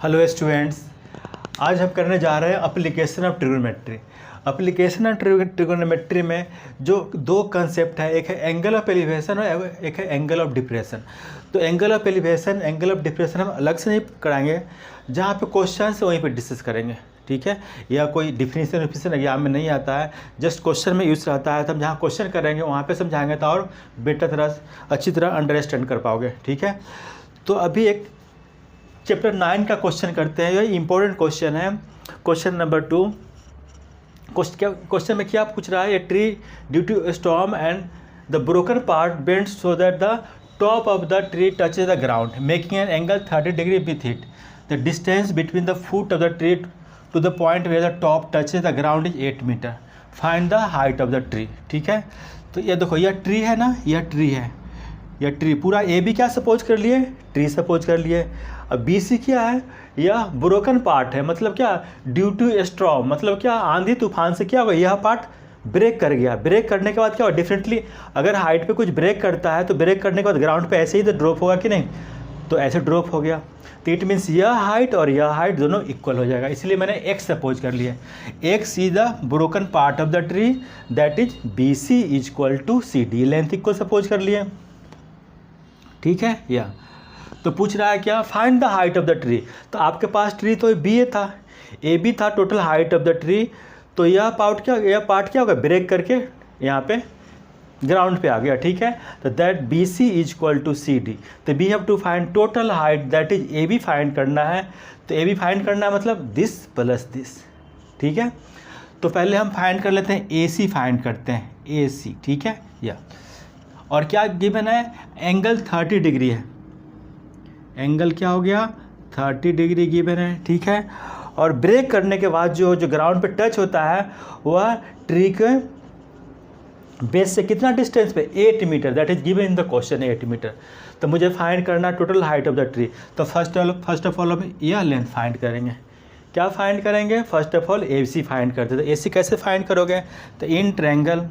Hello students, आज हम करने जा रहे हैं application of trigonometry. Application of trigonometry में जो दो कंसेप्ट है, एक है एंगल ऑफ एलिवेशन और एक है एंगल ऑफ डिप्रेशन। तो angle of elevation, angle of depression हम अलग से नहीं कराएंगे, जहाँ पे क्वेश्चन है वहीं पे डिस्कस करेंगे, ठीक है। या कोई डिफिनीशन एग्जाम में नहीं आता है, जस्ट क्वेश्चन में यूज़ रहता है, तो हम जहाँ क्वेश्चन करेंगे वहाँ पे समझाएंगे तो और बेटर तरह अच्छी तरह अंडरस्टैंड कर पाओगे, ठीक है। तो अभी एक चैप्टर 9 का क्वेश्चन करते हैं। ये इंपॉर्टेंट क्वेश्चन है, क्वेश्चन नंबर 2। क्वेश्चन में क्या पूछ रहा है? A tree due to storm and the broken part bends so that the top of the tree touches the ground making an angle 30 degree with it. The distance between the foot of the tree to the point where the top touches the ground is 8 metre. Find the height of the tree, ठीक है। तो ये देखो, यह tree है ना, यह tree है, यह ट्री पूरा ए भी क्या सपोज कर लिए, ट्री सपोज कर लिए। अब बी सी क्या है? यह ब्रोकन पार्ट है, मतलब क्या, ड्यू टू स्ट्रॉम, मतलब क्या, आंधी तूफान से क्या हुआ, यह पार्ट ब्रेक कर गया। ब्रेक करने के बाद क्या हुआ, डिफरेंटली अगर हाइट पे कुछ ब्रेक करता है तो ब्रेक करने के बाद ग्राउंड पे ऐसे ही तो ड्रॉप होगा कि नहीं, तो ऐसे ड्रॉप हो गया। तो इट मीन्स यह हाइट और यह हाइट दोनों इक्वल हो जाएगा, इसलिए मैंने एक्स सपोज कर लिया। X is the broken part of the tree, that is B C is equal to C D, length equal suppose कर लिए, ठीक है। या तो पूछ रहा है क्या, find the height of the tree. तो आपके पास ट्री तो बी था, ए बी था, total height of the tree. तो यह पार्ट क्या होगा, ब्रेक करके यहाँ पे ग्राउंड पे आ गया, ठीक है। तो that b C is equal to C d. तो we have to find total height, that is a b find करना है। तो ए बी फाइंड करना है मतलब दिस प्लस दिस, ठीक है। तो पहले हम फाइंड कर लेते हैं, ए सी फाइंड करते हैं, ए सी, ठीक है। या और क्या गिवन है, एंगल 30 डिग्री है, एंगल क्या हो गया, 30 डिग्री गिवन है, ठीक है। और ब्रेक करने के बाद जो ग्राउंड पे टच होता है वह ट्री के बेस से कितना डिस्टेंस पे, 8 metre, that is given in the question, 8 metre. तो मुझे फाइंड करना total height of the tree. तो फर्स्ट ऑफ ऑल हम यह लेंथ फाइंड करेंगे। क्या फाइंड करेंगे? First of all A C find करते। तो ए सी कैसे फाइंड करोगे? तो इन ट्रायंगल,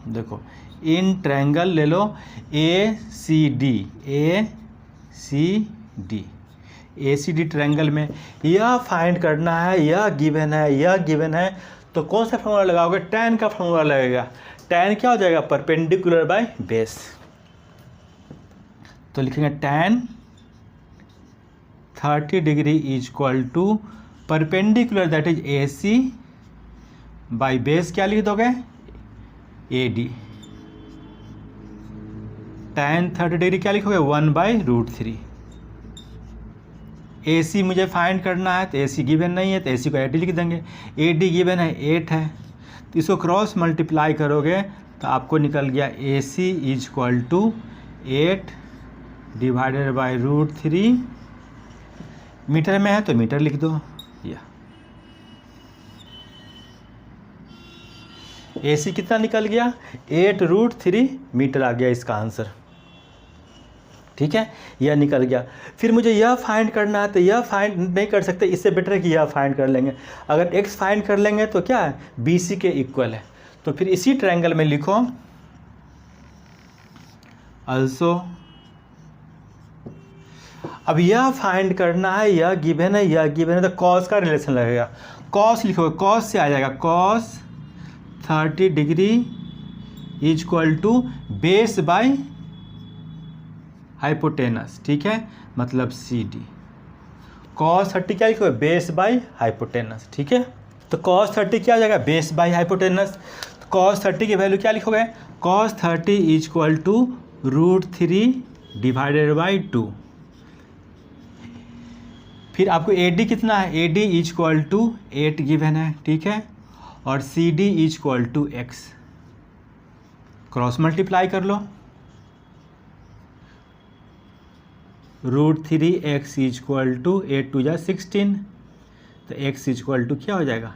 देखो इन ट्रायंगल ले लो, ए सी डी, ए सी डी ट्रायंगल में यह फाइंड करना है, यह गिवन है, यह गिवन है। तो कौन सा फॉर्मूला लगाओगे? टैन का फॉर्मूला लगेगा। टैन क्या हो जाएगा, परपेंडिकुलर बाय बेस। तो लिखेंगे tan 30 degree is equal to perpendicular, that is A C by base, क्या लिख दोगे, ए डी। tan 30 डिग्री क्या लिखोगे, 1/√3। ए सी मुझे फाइंड करना है, तो ए सी गिवन नहीं है, तो ए सी को 80 लिख देंगे। ए डी गिवन है 8 है, तो इसको क्रॉस मल्टीप्लाई करोगे तो आपको निकल गया a c is equal to 8 divided by √3। Metre में है तो मीटर लिख दो। या ए सी कितना निकल गया, 8√3 मीटर आ गया इसका आंसर, ठीक है। यह निकल गया। फिर मुझे यह फाइंड करना है, तो यह फाइंड नहीं कर सकते, इससे बेटर है कि यह फाइंड कर लेंगे। अगर एक्स फाइंड कर लेंगे तो क्या है, बी सी के इक्वल है। तो फिर इसी ट्रायंगल में लिखो अल्सो। अब यह फाइंड करना है, यह गिवन है, यह गिवन है, तो कॉस का रिलेशन लगेगा। कॉस लिखोगे, कॉस से आ जाएगा, cos 30 degree is equal to base by hypotenuse, ठीक है, मतलब सी डी। कॉस 30 क्या लिखोगे, बेस बाय हाइपोटेनस, ठीक है। तो कॉस 30 क्या हो जाएगा, बेस बाय हाइपोटेनस। तो कॉस 30 की वैल्यू क्या लिखोगे, cos 30 is equal to √3 divided by 2। फिर आपको ए डी कितना है, A D is equal to 8 given है, ठीक है। और C D is equal to X, cross multiply कर लो, √3 एक्स इज इक्वल टू 8 2 जा 16। तो एक्स इज इक्वल टू क्या हो जाएगा,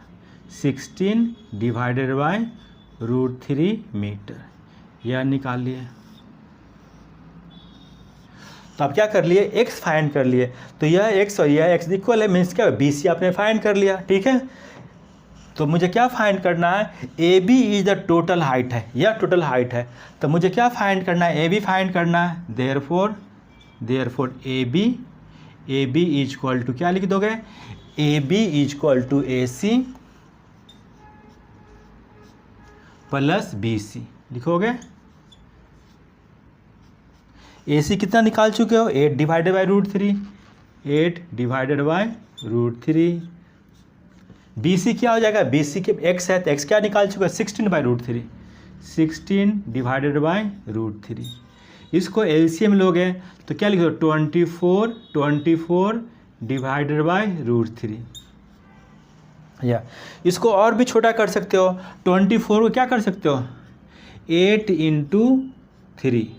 16 डिवाइडेड बाय √3 मीटर। यह निकाल लिए। तो आप क्या कर लिए, एक्स फाइंड कर लिए। तो यह एक्स और यह एक्स इक्वल है, मीन्स क्या, बी सी आपने फाइंड कर लिया, ठीक है। तो मुझे क्या फाइंड करना है, A B is the total height है, यह टोटल हाइट है। तो मुझे क्या फाइंड करना है, ए बी फाइंड करना है। Therefore A B A B is equal to क्या लिख दोगे, A B is equal to A C plus B C लिखोगे। ए सी कितना निकाल चुके हो, 8 divided by root three, 8 divided by root three. B C क्या हो जाएगा, बी सी के एक्स है तो एक्स क्या निकाल चुके हो, 16 by root three, 16 divided by root three. इसको एलसीएम लोगे तो क्या लिखो, 24, 24 डिवाइडेड बाई रूट थ्री। या इसको और भी छोटा कर सकते हो, 24 को क्या कर सकते हो, 8 इंटू थ्री,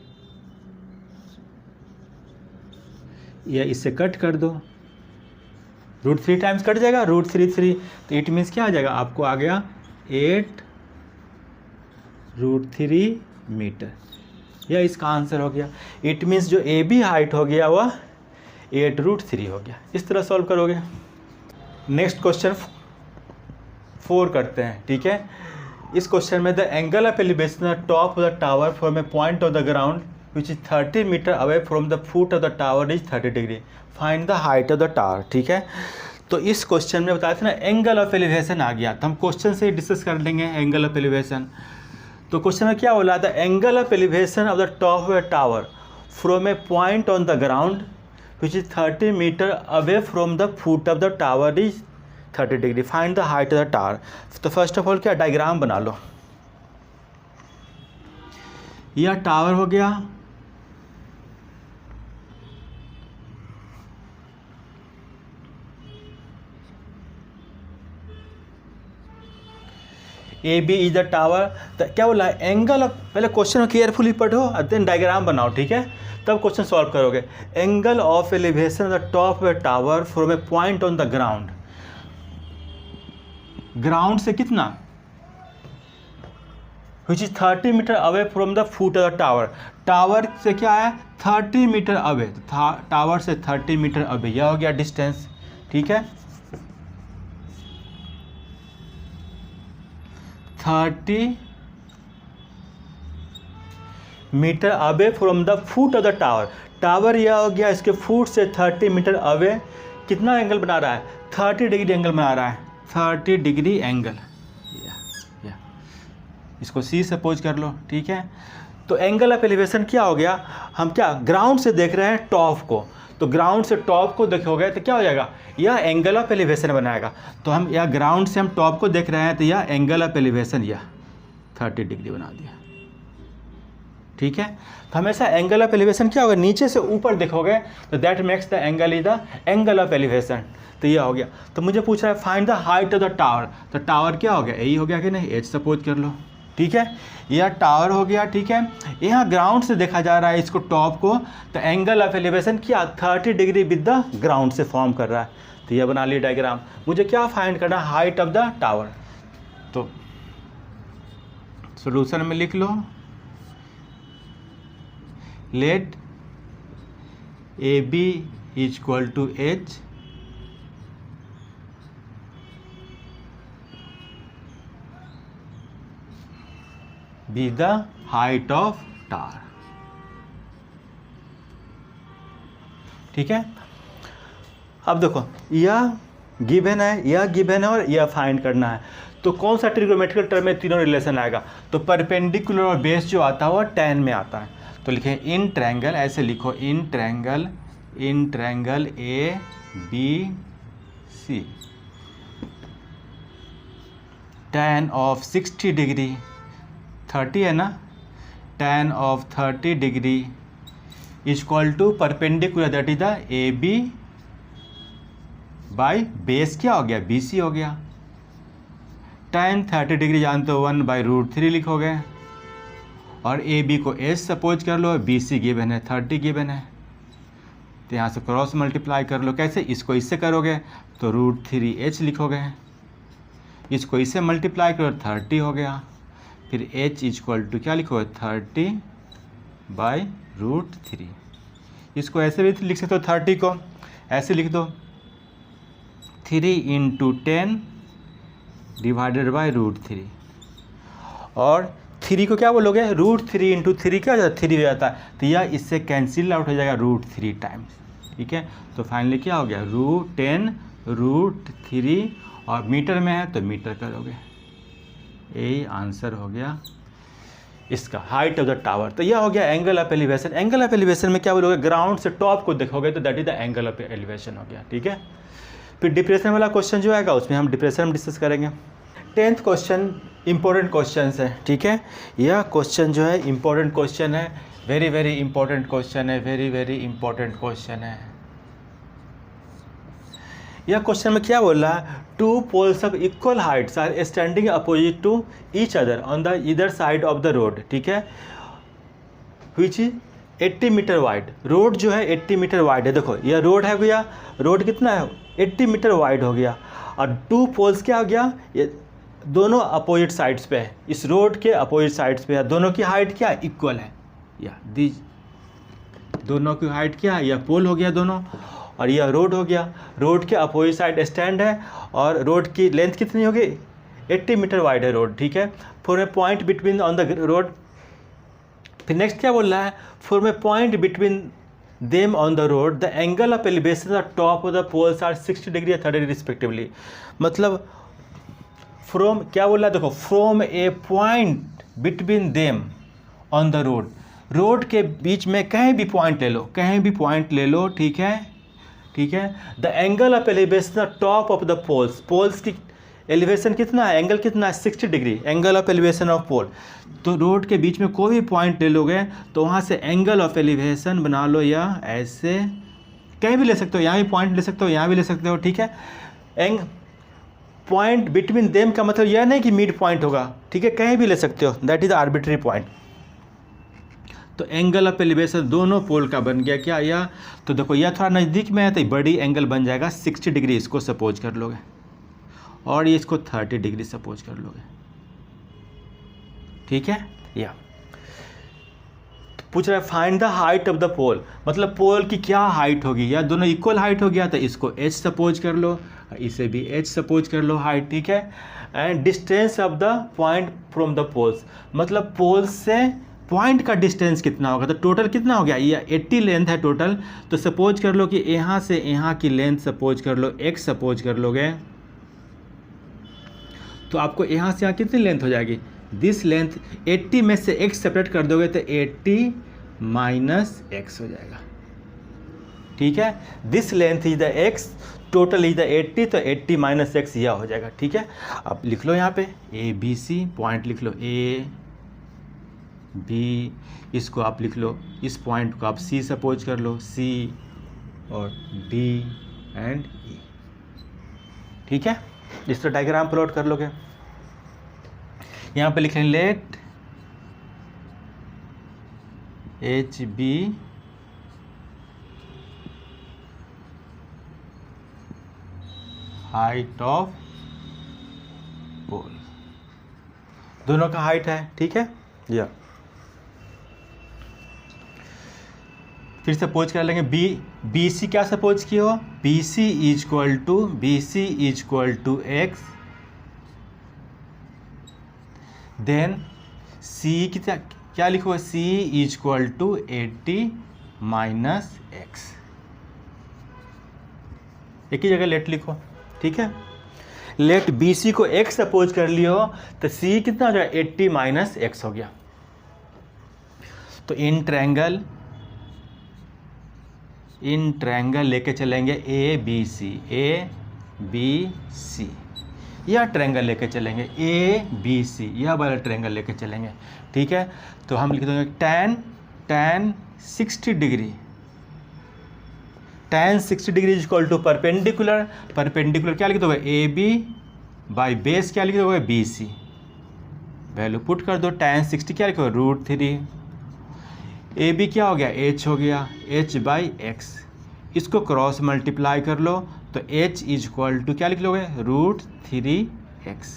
या इससे कट कर दो, रूट थ्री टाइम्स कट जाएगा, रूट थ्री थ्री, तो इट मीन्स क्या आ जाएगा, आपको आ गया 8 रूट थ्री मीटर। यह इसका आंसर हो गया। इट मीन्स जो ए बी हाइट हो गया वह 8 रूट थ्री हो गया। इस तरह सॉल्व करोगे। नेक्स्ट क्वेश्चन 4 करते हैं, ठीक है। इस क्वेश्चन में the angle of elevation of top of the tower from a point of the ground which is 30 metre away from the foot of the tower is 30 degree, find the height of the tower, ठीक है। तो इस question में बताया था ना angle of elevation आ गया, तो हम क्वेश्चन से डिस्कस कर लेंगे एंगल ऑफ एलिवेशन। तो क्वेश्चन में क्या बोला था, angle of elevation of the top of the tower from a point on the ground which is 30 metre away from the foot of the tower is 30 degree, find the height of the tower. तो first of all क्या diagram बना लो, यह tower हो गया, A B is the tower. तो क्या बोला है, एंगल ऑफ, पहले क्वेश्चन केयरफुली पढ़ो और देन डायग्राम बनाओ, ठीक है, तब क्वेश्चन सॉल्व करोगे। Angle of elevation of the top of the tower from a point on the ground, ground से कितना, which is 30 metre away from the foot of the tower, tower से क्या है 30 मीटर अवे, टावर से 30 metre away, यह हो गया distance, ठीक है। 30 metre away from the foot of the tower, tower यह हो गया, इसके फुट से 30 मीटर अवे कितना एंगल बना रहा है, 30 डिग्री एंगल बना रहा है, 30 डिग्री एंगल, या इसको सी सपोज कर लो, ठीक है। तो एंगल ऑफ एलिवेशन क्या हो गया, हम क्या ग्राउंड से देख रहे हैं टॉप को, तो ग्राउंड से टॉप को देखोगे तो क्या हो जाएगा, यह एंगल ऑफ एलिवेशन बनाएगा। तो हम यह ग्राउंड से हम टॉप को देख रहे हैं तो यह एंगल ऑफ एलिवेशन यह 30 डिग्री बना दिया, ठीक है। तो हमेशा एंगल ऑफ एलिवेशन क्या होगा, नीचे से ऊपर देखोगे तो that makes the angle is the angle of elevation. तो यह हो गया। तो मुझे पूछ रहा है find the height of the tower, तो टावर क्या हो गया, यही हो गया कि नहीं, एच सपोज कर लो, ठीक है। यह टावर हो गया, ठीक है। यहाँ ग्राउंड से देखा जा रहा है इसको टॉप को, तो एंगल ऑफ एलिवेशन क्या 30 डिग्री विद द ग्राउंड से फॉर्म कर रहा है। तो यह बना लिया डायग्राम। मुझे क्या फाइंड करना है, हाइट ऑफ द टावर। तो सॉल्यूशन में लिख लो, let a B is equal to h be the height of tower, ठीक है। अब देखो यह गिवन है, यह गिवन है और यह फाइंड करना है। तो कौन सा ट्रिग्नोमेट्रिकल टर्म में तीनों रिलेशन आएगा, तो परपेंडिकुलर और बेस जो आता है वह tan में आता है। तो लिखे इन ट्रायंगल, ऐसे लिखो in triangle A B C tan of 60 degree, 30 है ना, tan of 30 degree is equal to perpendicular that is the A B by base क्या हो गया, बी सी हो गया। tan 30 डिग्री जानते हो 1/√3 लिखोगे, और ए बी को एच सपोज कर लो, बी सी गिवन है 30 गिवन है, तो यहाँ से क्रॉस मल्टीप्लाई कर लो। कैसे, इसको इससे करोगे तो √3h लिखोगे, इसको इससे मल्टीप्लाई करो 30 हो गया, फिर h इक्वल टू क्या लिखोगे 30/√3। इसको ऐसे भी लिख सकते हो, 30 को ऐसे लिख दो 3 × 10 डिवाइडेड बाई √3, और 3 को क्या बोलोगे, √3 × 3 क्या हो जाता है, 3 हो जाता है, तो यह इससे कैंसिल आउट हो जाएगा √3 टाइम्स, ठीक है। तो फाइनली क्या हो गया, √10√3 और मीटर में है तो मीटर करोगे, यही आंसर हो गया इसका, हाइट ऑफ द टावर। तो यह हो गया angle of elevation. Angle of elevation में क्या बोलोगे, ग्राउंड से टॉप को देखोगे तो that is the angle of elevation हो गया, ठीक है। फिर डिप्रेशन वाला क्वेश्चन जो आएगा उसमें हम डिप्रेशन में डिस्कस करेंगे। 10th क्वेश्चन इंपॉर्टेंट क्वेश्चन है, ठीक है। यह क्वेश्चन जो है इंपॉर्टेंट क्वेश्चन है, वेरी वेरी इंपॉर्टेंट क्वेश्चन है, वेरी वेरी इंपॉर्टेंट क्वेश्चन है। यह क्वेश्चन में क्या बोल रहा है, 2 poles of equal heights are standing opposite to each other on the either side of the road, ठीक है, which is 80 metre wide. Road जो है 80 मीटर वाइड है। देखो यह रोड है भैया, रोड कितना है, 80 मीटर वाइड हो गया, और 2 poles क्या हो गया, ये दोनों अपोजिट साइड्स पे है, इस रोड के अपोजिट साइड्स पे है, दोनों की हाइट क्या है, इक्वल है, या दीज दोनों की हाइट क्या है, यह पोल हो गया दोनों, और यह रोड हो गया। रोड के अपोजिट साइड स्टैंड है और रोड की लेंथ कितनी होगी, 80 मीटर वाइड है रोड, ठीक है। For a point between on the road, फिर नेक्स्ट क्या बोल रहा है, for a point between them on the road the angle of elevation of top of the poles are 60 degree और 30 डिग्री रिस्पेक्टिवली। मतलब फ्रॉम क्या बोल रहा है, देखो from a point between them on the road, road के बीच में कहीं भी पॉइंट ले लो, कहीं भी पॉइंट ले लो, ठीक है, ठीक है। The angle of elevation top of the poles, poles की एलिवेशन कितना है, एंगल कितना है, 60 degree, angle of elevation of pole. तो रोड के बीच में कोई भी पॉइंट ले लोगे तो वहाँ से एंगल ऑफ एलिवेशन बना लो, या ऐसे कहीं भी ले सकते हो, यहाँ भी पॉइंट ले सकते हो, यहाँ भी ले सकते हो, ठीक है। पॉइंट बिटवीन देम का मतलब यह नहीं कि मिड पॉइंट होगा, ठीक है, कहीं भी ले सकते हो, दैट इज आर्बिट्री पॉइंट। तो एंगल ऑफ एलिवेशन दोनों पोल का बन गया क्या, या तो देखो यह थोड़ा नज़दीक में है तो बड़ी एंगल बन जाएगा 60 डिग्री, इसको सपोज कर लोगे, और ये इसको 30 डिग्री सपोज कर लोगे, ठीक है। या तो पूछ रहा है find the height of the pole, मतलब पोल की क्या हाइट होगी, या दोनों इक्वल हाइट हो गया तो इसको h सपोज कर लो, इसे भी h सपोज कर लो हाइट, ठीक है। And distance of the point from the poles, मतलब पोल से पॉइंट का डिस्टेंस कितना होगा, तो टोटल कितना हो गया, ये 80 लेंथ है टोटल, तो सपोज कर लो कि यहाँ से यहाँ की लेंथ सपोज कर लो x सपोज कर लोगे, तो आपको यहाँ से यहाँ कितनी लेंथ हो जाएगी, दिस लेंथ 80 में से x सेपरेट कर दोगे तो 80 माइनस x हो जाएगा, ठीक है। This length is the x, total is the 80, तो 80 माइनस x यह हो जाएगा, ठीक है। अब लिख लो यहाँ पे ABC पॉइंट लिख लो, A B, इसको आप लिख लो, इस पॉइंट को आप C सपोज कर लो, C और D एंड E, ठीक है। इस तरह डायग्राम प्लॉट कर लोगे। यहाँ पे लिख लें लेट HB हाइट ऑफ पोल, दोनों का हाइट है, ठीक है। या फिर सपोज कर लेंगे BC क्या सपोज किए हो, BC is equal to x, then C की क्या लिखो, C is equal to 80 minus x, एक ही जगह लेट लिखो, ठीक है। लेट BC को x सपोज कर लियो तो C कितना हो जाएगा, 80 माइनस x हो गया। तो इन ट्रायंगल लेके चलेंगे ABC, यह ट्रायंगल लेके चलेंगे ABC, यह वाला ट्रायंगल लेके चलेंगे, ठीक है। तो हम लिख देंगे tan 60 degree, tan 60 degree is equal to perpendicular क्या लिख दोगे, AB बाई बेस क्या लिख दोगे, BC, वैल्यू पुट कर दो, tan 60 क्या लिखोगे, √3, AB क्या हो गया, h हो गया, h बाई x, इसको क्रॉस मल्टीप्लाई कर लो तो h इज इक्वल टू क्या लिख लोगे, √3x,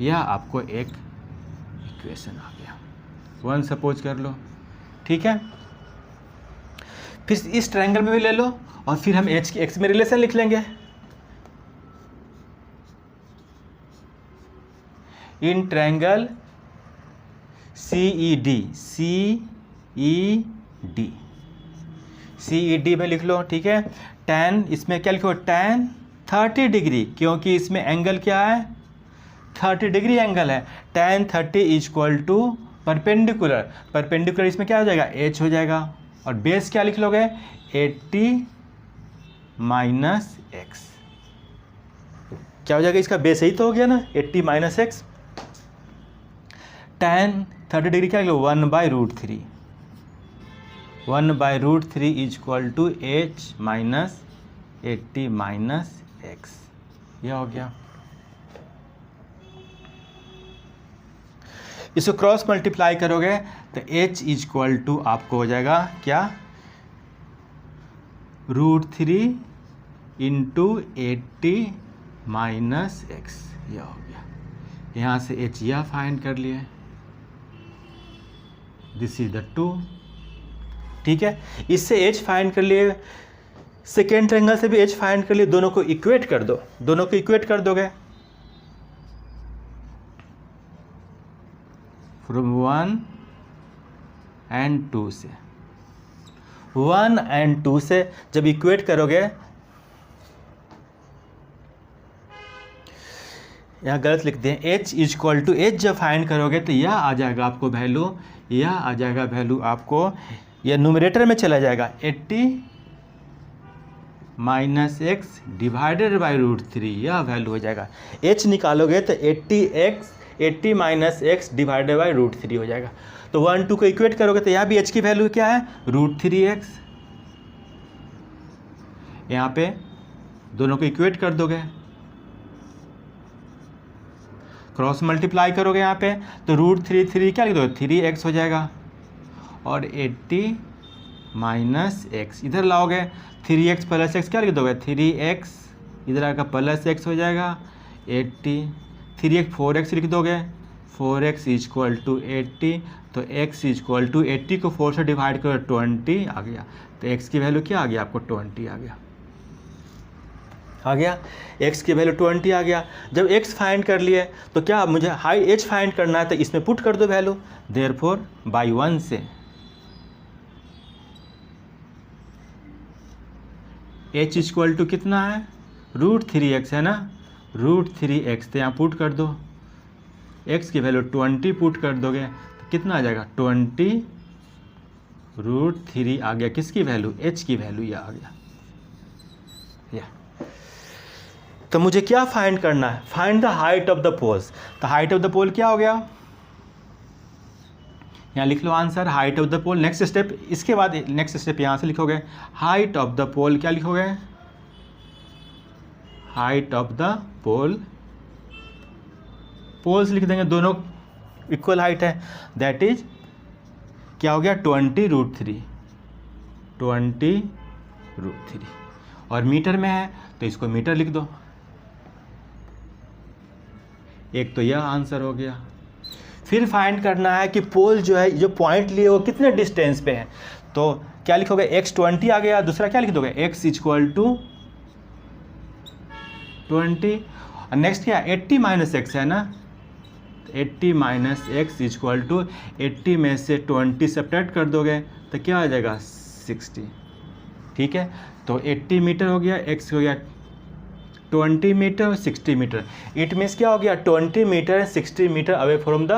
यह आपको एक इक्वेशन आ गया, 1 सपोज कर लो, ठीक है। फिर इस ट्रायंगल में भी ले लो और फिर हम h की x में रिलेशन लिख लेंगे। इन ट्रायंगल CED CED में लिख लो, ठीक है। tan इसमें क्या लिखो, tan 30 डिग्री, क्योंकि इसमें एंगल क्या है, 30 डिग्री एंगल है। tan 30 is equal to perpendicular, perpendicular इसमें क्या हो जाएगा, h हो जाएगा। और बेस क्या लिख लोगे, 80 माइनस एक्स, क्या हो जाएगा इसका बेस, यही तो हो गया ना, 80 माइनस एक्स। tan 30 डिग्री क्या लिख लो, 1/√3, 1/√3 is equal to h minus 80 minus x, यह हो गया। इसको क्रॉस मल्टीप्लाई करोगे तो h इज इक्वल टू आपको हो जाएगा क्या, √3 इंटू 80 माइनस एक्स, यह हो गया। यहाँ से h यह फाइंड कर लिए, दिस इज द 2, ठीक है। इससे h फाइंड कर लिए, सेकेंड ट्रायंगल से भी h फाइंड कर लिए, दोनों को इक्वेट कर दो, दोनों को इक्वेट कर दोगे फ्रॉम 1 and 2 से, 1 and 2 से जब इक्वेट करोगे, यहाँ गलत लिखते हैं, h is equal to h जब फाइंड करोगे तो यह आ जाएगा आपको वैल्यू, यह आ जाएगा वैल्यू आपको, यह न्यूमरेटर में चला जाएगा 80 माइनस एक्स डिवाइडेड बाई √3, यह वैल्यू हो जाएगा। h निकालोगे तो 80 माइनस एक्स डिवाइडेड बाई √3 हो जाएगा। तो 1 2 को इक्वेट करोगे तो यहाँ भी h की वैल्यू क्या है, √3x, यहाँ पे दोनों को इक्वेट कर दोगे, क्रॉस मल्टीप्लाई करोगे यहाँ पे तो √3 क्या लिख दोगे, 3x हो जाएगा। और 80 माइनस एक्स इधर लाओगे, 3x प्लस एक्स क्या लिख दोगे, 3x इधर आएगा प्लस एक्स हो जाएगा, 80 3x 4x लिख दोगे, 4x इज इक्वल टू 80, तो x इज इक्वल टू 80 को 4 से डिवाइड करो 20 आ गया, तो x की वैल्यू क्या आ गया आपको, 20 आ गया, x की वैल्यू 20 आ गया। जब x फाइंड कर लिए तो क्या मुझे हाई h फाइंड करना है, तो इसमें पुट कर दो वैल्यू, देयरफॉर बाई 1 से h इज इक्वल टू कितना है, √3x है ना, √3x, तो यहाँ पुट कर दो, x की वैल्यू 20 पुट कर दोगे तो कितना आ जाएगा, 20 √3 आ गया, किसकी वैल्यू, h की वैल्यू यह आ गया। तो मुझे क्या फाइंड करना है, find the height of the poles, तो हाइट ऑफ द पोल क्या हो गया, यहाँ लिख लो answer, height of the pole. Next step, इसके बाद नेक्स्ट स्टेप यहाँ से लिखोगे, हाइट ऑफ द पोल क्या लिखोगे, height of the pole, poles लिख देंगे, दोनों इक्वल हाइट है, दैट इज क्या हो गया, 20 √3, 20 √3, और मीटर में है तो इसको मीटर लिख दो। एक तो यह आंसर हो गया। फिर फाइंड करना है कि पोल जो है, जो पॉइंट लिए वो कितने डिस्टेंस पे है, तो क्या लिखोगे, x 20 आ गया, दूसरा क्या लिख दोगे, x इज इक्वल टू 20, और नेक्स्ट क्या 80 माइनस एक्स है ना, 80 minus x is equal to 80 में से 20 सब्ट्रैक्ट कर दोगे तो क्या आ जाएगा, 60, ठीक है। तो 80 मीटर हो गया, x हो गया 20 मीटर, 60 मीटर, इट मीन्स क्या हो गया, 20 metre 60 metre away from the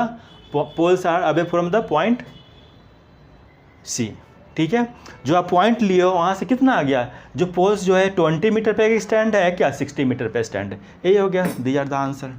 poles are away from the point C, ठीक है। जो आप पॉइंट लिए हो वहाँ से कितना आ गया, जो पोल्स जो है 20 मीटर पे स्टैंड है क्या, 60 मीटर पे स्टैंड है, यही हो गया, दीज आर द आंसर।